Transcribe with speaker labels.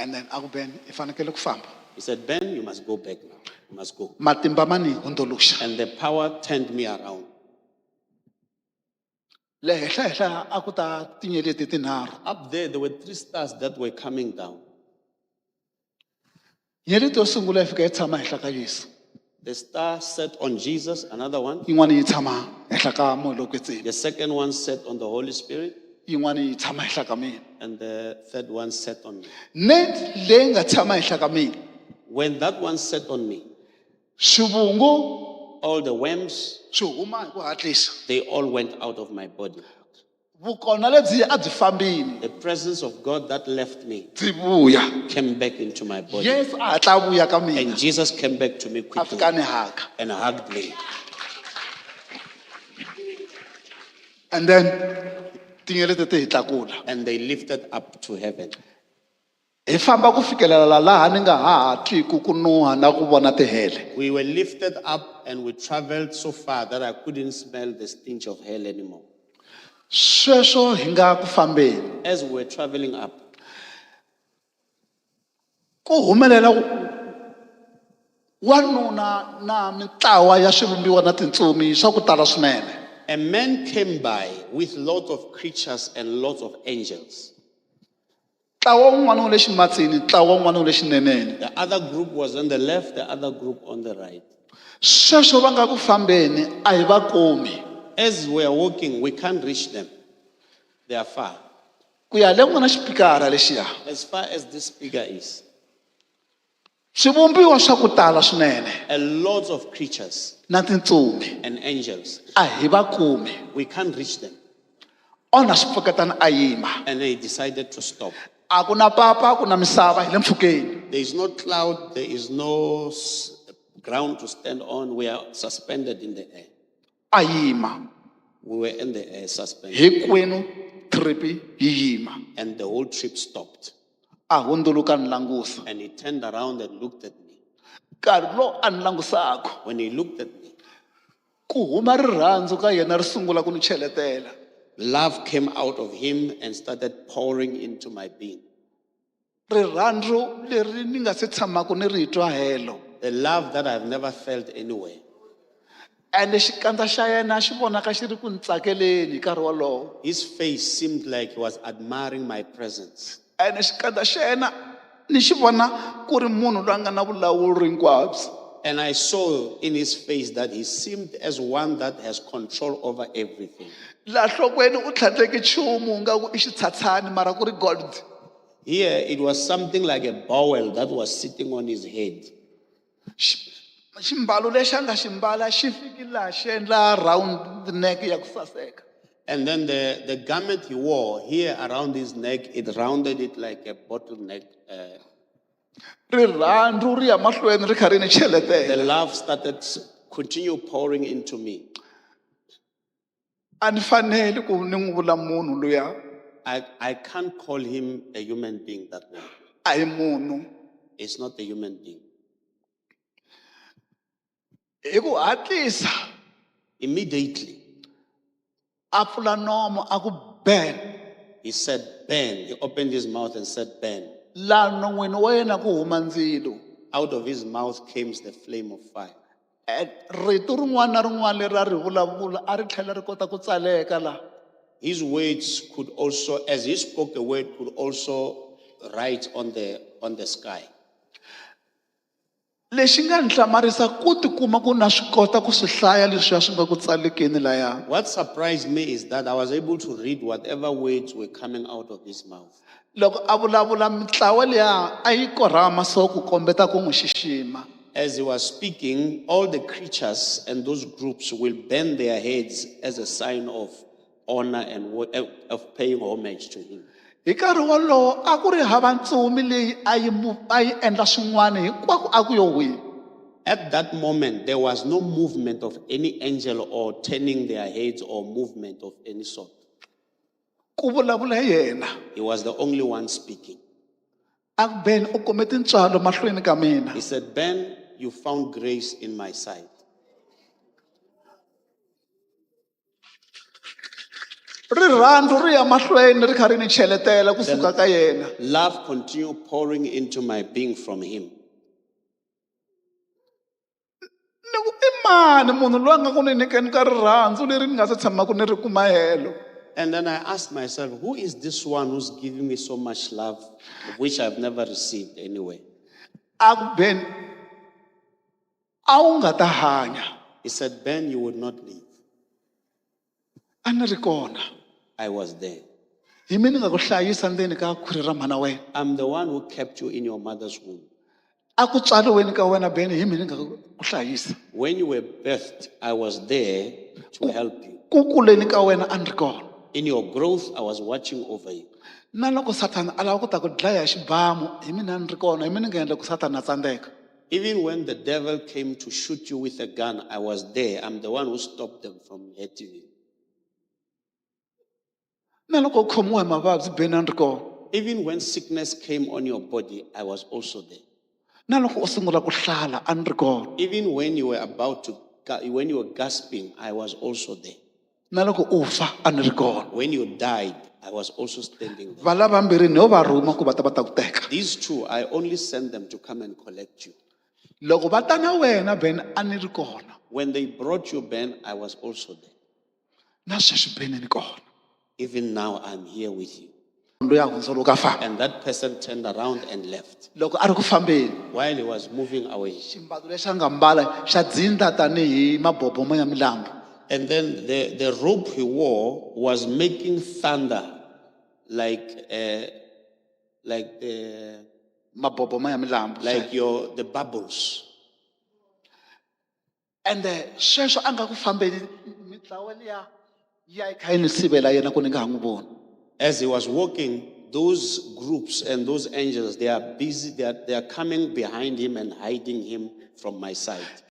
Speaker 1: And then aku Ben ifanekele kufamba.
Speaker 2: He said, Ben, you must go back now. You must go.
Speaker 1: Matimba mani hundulusha.
Speaker 2: And the power turned me around.
Speaker 1: Le hla aku ta tinyeleti tinharhu.
Speaker 2: Up there were 3 stars that were coming down.
Speaker 1: Nyeleti yo sungula ifika yi tshama henhla ka Yesu.
Speaker 2: The star sat on Jesus, another one.
Speaker 1: Yin'wana yi tshama henhla ka moya lo kwetseni.
Speaker 2: The second one sat on the Holy Spirit.
Speaker 1: Yin'wana yi tshama henhla ka mina.
Speaker 2: And the third one sat on me.
Speaker 1: Ne leyi nga tshama henhla ka mina.
Speaker 2: When that one sat on me,
Speaker 1: Swivungu
Speaker 2: all the worms,
Speaker 1: swi huma hi ku hatlisa.
Speaker 2: they all went out of my body.
Speaker 1: Vukona lebyi a byi fambini.
Speaker 2: The presence of God that left me
Speaker 1: Byi vuya.
Speaker 2: came back into my body.
Speaker 1: Yesu a hatla vuya ka mina.
Speaker 2: And Jesus came back to me
Speaker 1: A
Speaker 2: quickly
Speaker 1: fika ni haka.
Speaker 2: and hugged me.
Speaker 1: And then tinyeleti ti hi tlakula.
Speaker 2: And they lifted up to heaven.
Speaker 1: Hi famba ku fikelela laha ni nga hatliku ku nuha na ku vona tihele.
Speaker 2: We were lifted up and we traveled so far that I couldn't smell the stench of hell anymore.
Speaker 1: Sweswo hi nga ku fambeni.
Speaker 2: As we were traveling up,
Speaker 1: Ku humelela wanuna na mitlawa ya swivumbiwa na tintsumi swa ku tala swinene.
Speaker 2: a man came by with lots of creatures and lots of angels.
Speaker 1: Ntlawa wun'wana wu le ximatsini, ntlawa wun'wana wu le xineneni.
Speaker 2: The other group was on the left, the other group on the right.
Speaker 1: Sweswo va nga ku fambeni a hi va kumi.
Speaker 2: As we are walking, we can't reach them. They are far.
Speaker 1: Ku ya le n'wana xipikara lexiya.
Speaker 2: As far as this figure is,
Speaker 1: Swivumbiwa swa ku tala swinene
Speaker 2: a lot of creatures
Speaker 1: na tintsumi
Speaker 2: and angels.
Speaker 1: a hi va kumi.
Speaker 2: We can't reach them.
Speaker 1: Ona swipfuketana a yima.
Speaker 2: And they decided to stop.
Speaker 1: A ku na papa, ku na misava hi le mpfhukeni.
Speaker 2: There is no cloud, there is no ground to stand on. We are suspended in the air.
Speaker 1: A yima.
Speaker 2: We were in the air suspended.
Speaker 1: Hinkwenu tripi yi yima.
Speaker 2: And the whole trip stopped.
Speaker 1: A hundzuluka ni langusa.
Speaker 2: And he turned around and looked at me.
Speaker 1: Nkarhi lowu a ni langusaka.
Speaker 2: When he looked at me,
Speaker 1: Ku huma rirhandzu ka yena ri sungula ku ni cheletela.
Speaker 2: love came out of him and started pouring into my being.
Speaker 1: Rirhandzu leri ni nga se tshamaku ni ri twa helo.
Speaker 2: The love that I've never felt anywhere.
Speaker 1: And xikandza xa yena xi vonaka xi ri ku ni tsakeleni hi nkarhi wolowo.
Speaker 2: His face seemed like he was admiring my presence.
Speaker 1: And xikandza xa yena ni xi vona ku ri munhu loyi a nga na vulawuri hinkwabyo.
Speaker 2: And I saw in his face that he seemed as one that has control over everything.
Speaker 1: Laha nhlokweni u tlhandleke nchumu nga ku i xitshhatshani mara ku ri gold.
Speaker 2: Here it was something like a bowl that was sitting on his head.
Speaker 1: Ximbalo lexi a nga xi mbala xi fiki laha xi endla round neck ya ku saseka.
Speaker 2: And then the garment he wore here around his neck, it rounded it like a bottleneck.
Speaker 1: Rirhandzu ri ya mahlweni ri kha ri ni
Speaker 2: The
Speaker 1: cheletela.
Speaker 2: love started continue pouring into me.
Speaker 1: A ni fanele ku ni n'wi vula munhu luya
Speaker 2: I can't call him a human being that way.
Speaker 1: a hi munhu.
Speaker 2: It's not a human being.
Speaker 1: Hi ku hatlisa
Speaker 2: Immediately,
Speaker 1: a pfula nomo a ku Ben.
Speaker 2: he said, Ben. He opened his mouth and said, Ben.
Speaker 1: Laha non'wini wa yena ku huma ndzilo.
Speaker 2: Out of his mouth came the flame of fire.
Speaker 1: Rito rin'wana na rin'wana leri a ri vulavula a ri tlhela ri kota ku tsaleka laha.
Speaker 2: His words could also, as he spoke a word, could also write on the sky.
Speaker 1: Lexi nga ni hlamarisa ku tikuma ku na swi kota ku swi hlaya leswiya swi nga ku tsalekeni laya.
Speaker 2: What surprised me is that I was able to read whatever words were coming out of his mouth.
Speaker 1: Loko a vulavula mitlawa liya a yi korhama so ku kombeta ku n'wi xixima.
Speaker 2: As he was speaking, all the creatures and those groups will bend their heads as a sign of honor and of paying homage to him.
Speaker 1: Hi nkarhi wolowo a ku ri hava ntsumi leyi a yi endla swin'wana hinkwako a ku yo wihi.
Speaker 2: At that moment, there was no movement of any angel or turning their heads or movement of any sort.
Speaker 1: Ku vulavula hi yena.
Speaker 2: He was the only one speaking.
Speaker 1: A ku Ben u kome tintswalo mahlweni ka mina.
Speaker 2: He said, Ben, you found grace in my sight.
Speaker 1: rirhandzu ri ya mahlweni ri kha ri ni cheletela kusuka ka yena.
Speaker 2: Love continued pouring into my being from him.
Speaker 1: Ni ku i mani munhu loyi a nga ku ni nyikeni ka rirhandzu leri ni nga se tshamaku ni ri kuma helo.
Speaker 2: And then I asked myself, who is this one who's giving me so much love, which I've never received anyway?
Speaker 1: A ku Beni a wu nga ta hanya.
Speaker 2: He said, Ben, you would not leave.
Speaker 1: A ni ri kona.
Speaker 2: I was there.
Speaker 1: Hi mina ni nga ku hlayisa ndzeni ka khwiri ra mhana wena.
Speaker 2: I'm the one who kept you in your mother's womb.
Speaker 1: A ku tswaliweni ka wena Beni hi mina ni nga ku hlayisa.
Speaker 2: When you were birthed, I was there to help you.
Speaker 1: Ku kuleni ka wena a ni ri kona.
Speaker 2: In your growth, I was watching over you.
Speaker 1: Na loko Satan a lava ku ta ku dlaya hi xibamu hi mina ni ri kona hi mina ni nga endla ku Satan a tsandzeka.
Speaker 2: Even when the devil came to shoot you with a gun, I was there. I'm the one who stopped them from hitting you.
Speaker 1: Na loko u khomiwa hi mavabyi Beni a ni ri kona.
Speaker 2: Even when sickness came on your body, I was also there.
Speaker 1: Na loko u sungula ku hlala a ni ri kona.
Speaker 2: Even when you were when you were gasping, I was also there.
Speaker 1: Na loko u fa a ni ri kona.
Speaker 2: When you died, I was also standing there.
Speaker 1: Vala vambirhi ni ho va rhuma ku va ta ku teka.
Speaker 2: These two, I only sent them to come and collect you.
Speaker 1: Loko va ta na wena Beni a ni ri kona.
Speaker 2: When they brought you, Ben, I was also there.
Speaker 1: Na sweswi Beni ni kona.
Speaker 2: Even now, I'm here with you.
Speaker 1: Loyi a hundza loko a famba.
Speaker 2: And that person turned around and left.
Speaker 1: Loko a ri ku fambeni.
Speaker 2: While he was moving away.
Speaker 1: Ximbalo lexi a nga mbala xa dzindla tanihi mabobo ya milambu.
Speaker 2: And then the robe he wore was making thunder like the
Speaker 1: Mabobo ya milambu.
Speaker 2: like the bubbles.
Speaker 1: And sweswo a nga ku fambeni mitlawa liya ya kha yi ni sivela yena ku ni nga ha n'wi voni.
Speaker 2: As he was walking, those groups and those angels, they are busy, they are coming behind him and hiding him from my sight.